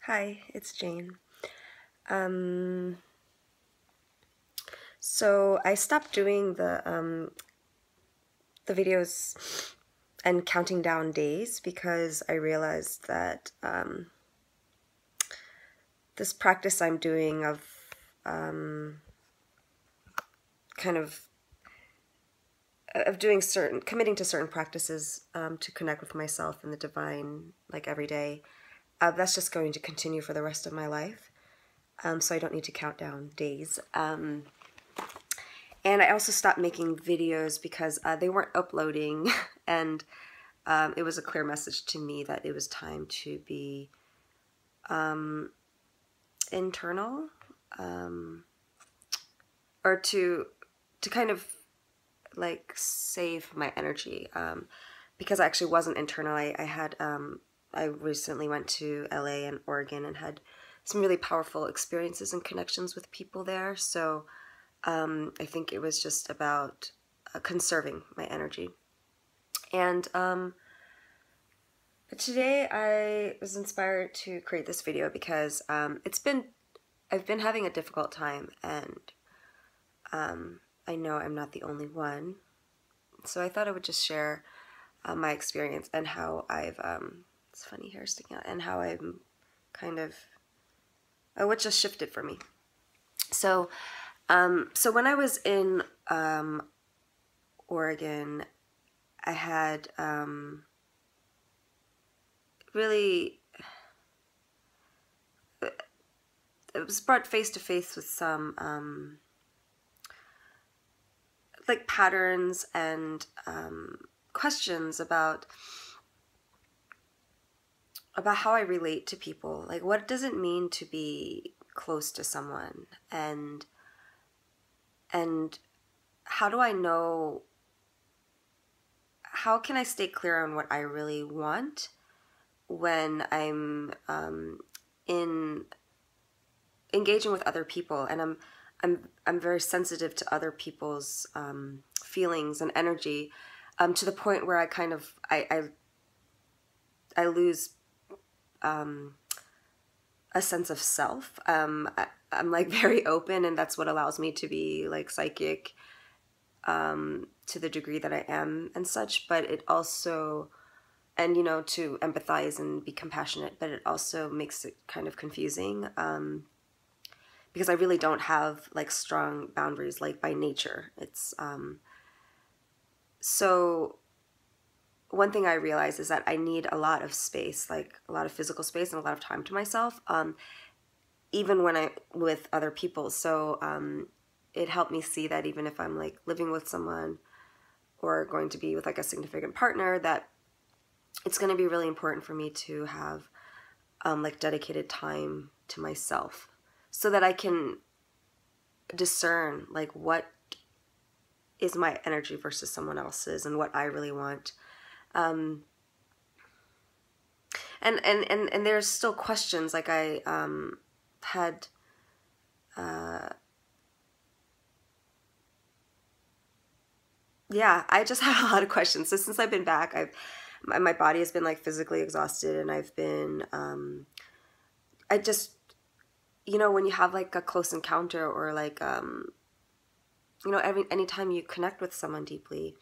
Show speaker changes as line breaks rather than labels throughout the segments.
Hi, it's Jane. Um, so I stopped doing the videos and counting down days because I realized that this practice I'm doing of kind of doing committing to certain practices to connect with myself and the divine, like every day, that's just going to continue for the rest of my life. So I don't need to count down days. And I also stopped making videos because they weren't uploading, and it was a clear message to me that it was time to be internal, or to kind of like save my energy, because I actually wasn't internal. I recently went to LA and Oregon and had some really powerful experiences and connections with people there. So I think it was just about conserving my energy. And today I was inspired to create this video because I've been having a difficult time, and I know I'm not the only one. So I thought I would just share my experience and how I've, it's funny hair sticking out, and how I'm kind of, what just shifted for me. So when I was in Oregon, I had really, it was brought face to face with some like patterns and questions about how I relate to people. Like, what does it mean to be close to someone, and how do I know, how can I stay clear on what I really want when I'm in engaging with other people, and I'm very sensitive to other people's feelings and energy, to the point where I kind of I lose a sense of self. I'm like very open, and that's what allows me to be like psychic to the degree that I am and such. But it also, and you know, to empathize and be compassionate, but it also makes it kind of confusing, because I really don't have like strong boundaries, like by nature. It's so one thing I realize is that I need a lot of space, like a lot of physical space and a lot of time to myself, even when I'm with other people. So it helped me see that even if I'm like living with someone or going to be with like a significant partner, that it's going to be really important for me to have like dedicated time to myself, so that I can discern like what is my energy versus someone else's and what I really want. And there's still questions, like I had yeah, I just have a lot of questions. So since I've been back, my body has been like physically exhausted, and I've been I just, you know, when you have like a close encounter, or like you know, anytime you connect with someone deeply,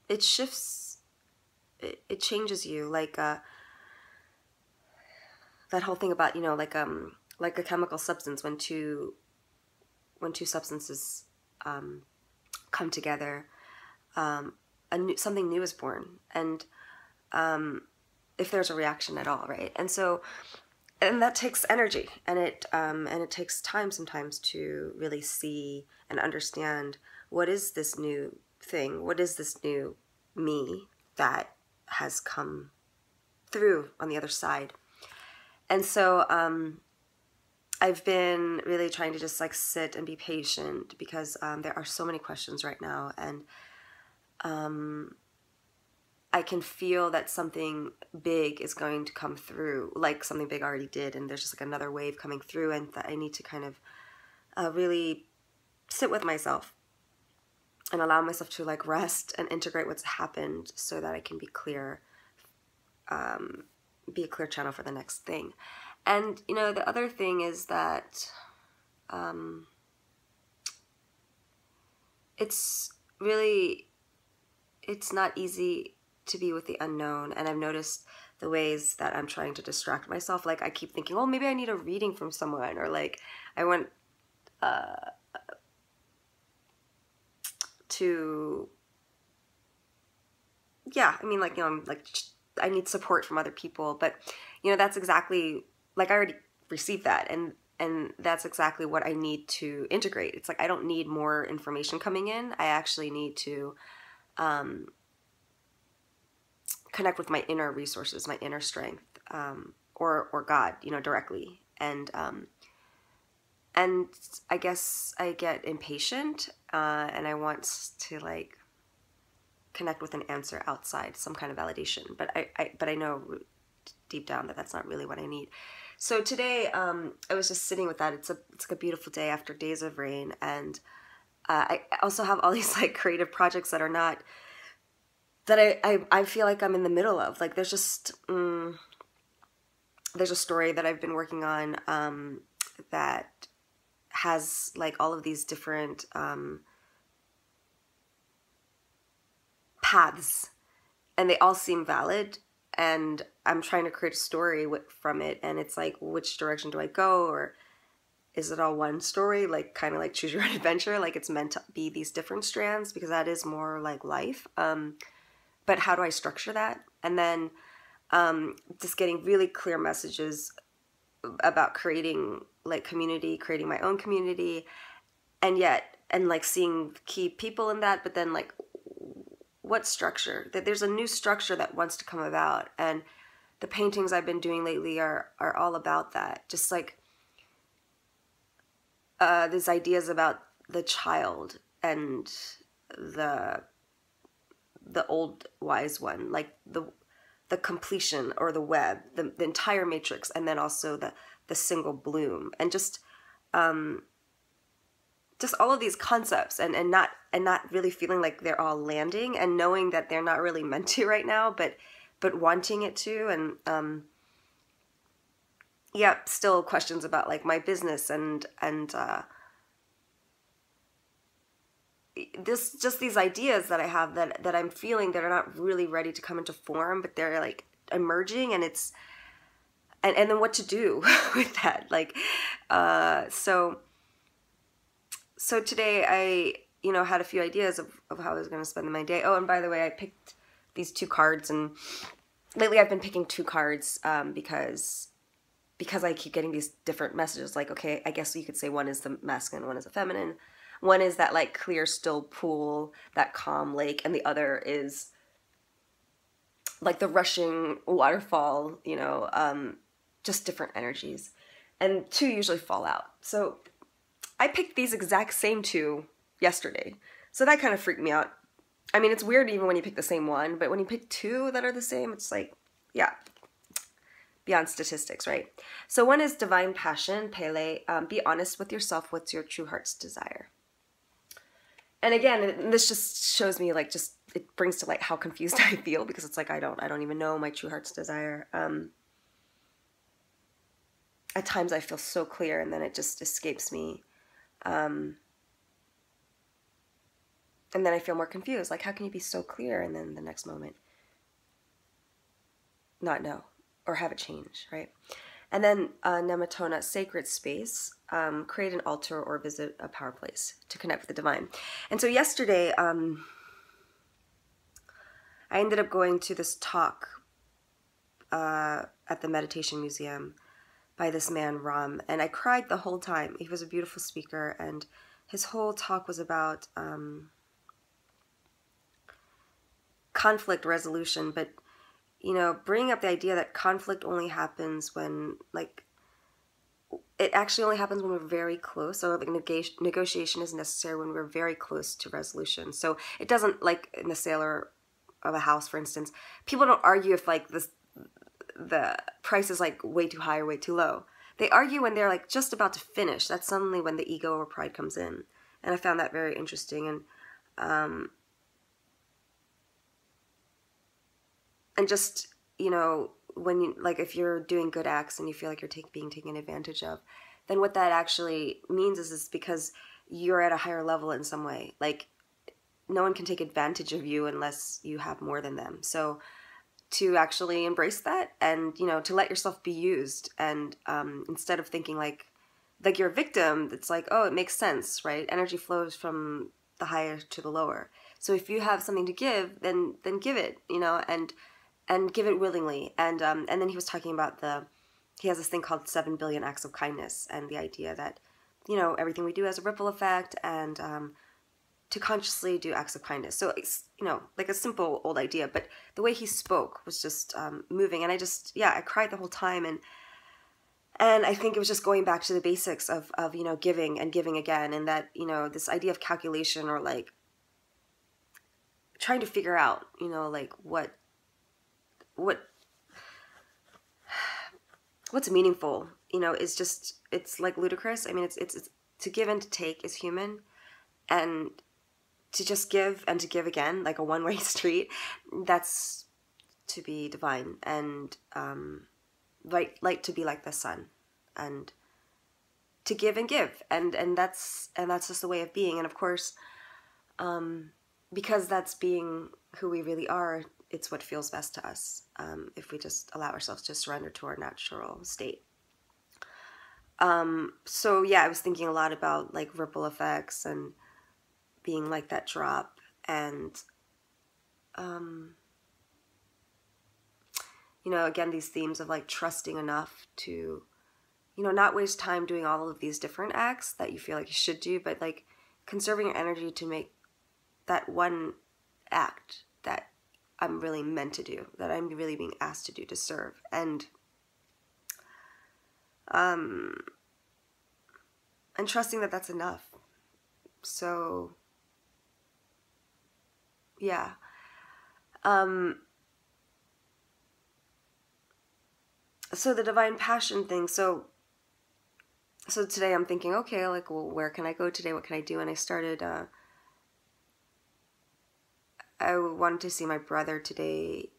it shifts, it changes you, like that whole thing about, you know, like a chemical substance, when two substances come together, something new is born, and if there's a reaction at all, right? And that takes energy, and it takes time sometimes to really see and understand, what is this new thing, what is this new me that has come through on the other side. And so I've been really trying to just like sit and be patient, because there are so many questions right now, and I can feel that something big is going to come through, like something big already did, and there's just like another wave coming through, and that I need to kind of really sit with myself and allow myself to like rest and integrate what's happened, so that I can be clear be a clear channel for the next thing. And, you know, the other thing is that it's not easy to be with the unknown. And I've noticed the ways that I'm trying to distract myself. Like, I keep thinking, oh, maybe I need a reading from someone, or like I went to, yeah, I mean, like, you know, I'm like, I need support from other people, but, you know, that's exactly, like, I already received that, and that's exactly what I need to integrate. It's like, I don't need more information coming in. I actually need to connect with my inner resources, my inner strength, or God, you know, directly. And I guess I get impatient, and I want to, like, connect with an answer outside, some kind of validation. But I know deep down that that's not really what I need. So today, I was just sitting with that. It's like a beautiful day after days of rain, and I also have all these, like, creative projects that are not, that I feel like I'm in the middle of. Like, there's just there's a story that I've been working on that has, like, all of these different paths, and they all seem valid, and I'm trying to create a story from it, and it's like, which direction do I go, or is it all one story, like, kind of like Choose Your Own Adventure, like it's meant to be these different strands, because that is more like life, but how do I structure that? And then just getting really clear messages about creating, like, community, creating my own community, and like seeing key people in that, but then, like, what structure? That there's a new structure that wants to come about, and the paintings I've been doing lately are all about that. Just like these ideas about the child and the old wise one, like the completion, or the web, the entire matrix, and then also the single bloom, and just all of these concepts, and not really feeling like they're all landing, and knowing that they're not really meant to right now, but wanting it to. And yeah, still questions about, like, my business, and this, just these ideas that I have that I'm feeling that are not really ready to come into form, but they're, like, emerging, and it's and then what to do with that, like, so today I, you know, had a few ideas of how I was going to spend my day. Oh, and by the way, I picked these 2 cards, and lately I've been picking 2 cards because I keep getting these different messages. Like, okay, I guess you could say one is the masculine, one is the feminine. One is that, like, clear, still pool, that calm lake, and the other is like the rushing waterfall, you know, just different energies. And 2 usually fall out. So I picked these exact same 2 yesterday. So that kind of freaked me out. I mean, it's weird even when you pick the same one, but when you pick 2 that are the same, it's like, yeah, beyond statistics, right? So one is divine passion, Pele. Be honest with yourself. What's your true heart's desire? And again, this just shows me, like, just, it brings to light how confused I feel, because it's like, I don't even know my true heart's desire. At times I feel so clear, and then it just escapes me. And then I feel more confused. Like, how can you be so clear, and then the next moment not know, or have it change, right? And then Nematona, sacred space, create an altar or visit a power place to connect with the divine. And so yesterday, I ended up going to this talk at the Meditation Museum by this man, Ram, and I cried the whole time. He was a beautiful speaker, and his whole talk was about conflict resolution, but, you know, bringing up the idea that conflict only happens when, like, it actually only happens when we're very close. So, like, negotiation is necessary when we're very close to resolution. So it doesn't, like, in the sale of a house, for instance, people don't argue if, like, the price is, like, way too high or way too low. They argue when they're, like, just about to finish. That's suddenly when the ego or pride comes in. And I found that very interesting. And just, you know, when you, like, if you're doing good acts and you feel like you're being taken advantage of, then what that actually means is because you're at a higher level in some way. Like, no one can take advantage of you unless you have more than them. So to actually embrace that, and to let yourself be used, and instead of thinking like you're a victim, it's like, oh, it makes sense, right? Energy flows from the higher to the lower. So if you have something to give, then give it, and give it willingly. And then he was talking about he has this thing called 7 billion acts of kindness, and the idea that everything we do has a ripple effect, and to consciously do acts of kindness. So it's like a simple old idea, but the way he spoke was just moving, and I cried the whole time, and I think it was just going back to the basics of giving and giving again, and that this idea of calculation, or like trying to figure out like what's meaningful is just, it's like ludicrous. I mean, it's to give and to take is human, and to just give and to give again, like a one-way street, that's to be divine, and like to be like the sun, and to give and give, and that's just the way of being. And of course, because that's being who we really are, it's what feels best to us, if we just allow ourselves to surrender to our natural state. So yeah, I was thinking a lot about like ripple effects and being like that drop, and again, these themes of like trusting enough to not waste time doing all of these different acts that you feel like you should do, but like conserving your energy to make that one act that I'm really meant to do, that I'm really being asked to do, to serve. And trusting that that's enough. So yeah. So the divine passion thing. So today I'm thinking, okay, like, well, where can I go today? What can I do? And I started, I wanted to see my brother today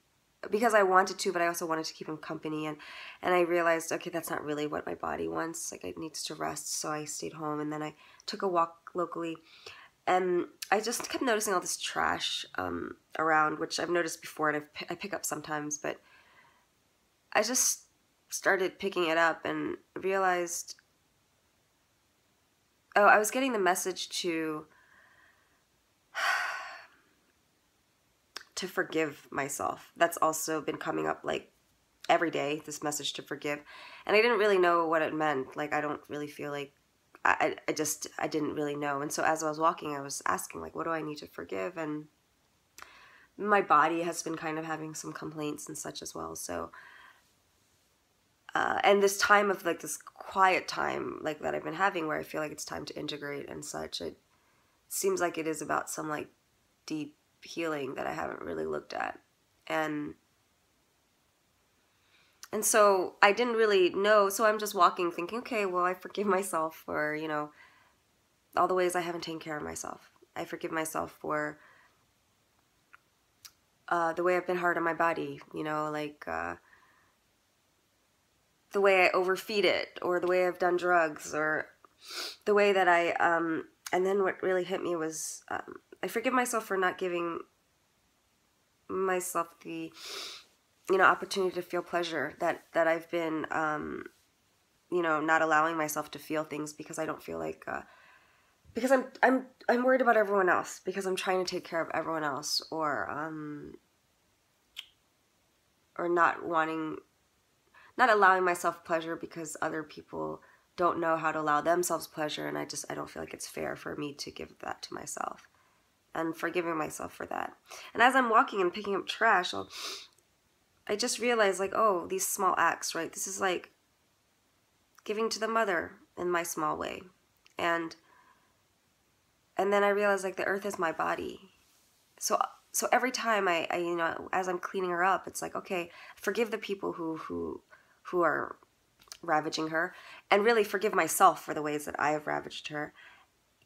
because I wanted to, but I also wanted to keep him company. And I realized, okay, that's not really what my body wants. Like, it needs to rest. So I stayed home, and then I took a walk locally. And I just kept noticing all this trash around, which I've noticed before, and I pick up sometimes, but I just started picking it up and realized, oh, I was getting the message to forgive myself. That's also been coming up like every day, this message to forgive. And I didn't really know what it meant. Like, I don't really feel like, I didn't really know. And so as I was walking, I was asking, like, what do I need to forgive? And my body has been kind of having some complaints and such as well. So, and this time of like this quiet time, like that I've been having, where I feel like it's time to integrate and such, it seems like it is about some like deep healing that I haven't really looked at. And so I didn't really know. So I'm just walking thinking, okay, well, I forgive myself for, all the ways I haven't taken care of myself. I forgive myself for the way I've been hard on my body, like the way I overfeed it, or the way I've done drugs, or the way that I, and then what really hit me was, I forgive myself for not giving myself the, opportunity to feel pleasure, that I've been, not allowing myself to feel things because I don't feel like, because I'm worried about everyone else, because I'm trying to take care of everyone else, or not allowing myself pleasure because other people don't know how to allow themselves pleasure, and I don't feel like it's fair for me to give that to myself, and forgiving myself for that. And as I'm walking and picking up trash, I just realized, like, oh, these small acts, right? This is like giving to the mother in my small way. And then I realized, like, the earth is my body. So every time I as I'm cleaning her up, it's like, okay, forgive the people who are ravaging her, and really forgive myself for the ways that I have ravaged her,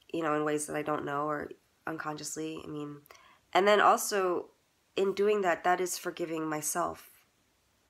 in ways that I don't know, or unconsciously. I mean, and then also in doing that, that is forgiving myself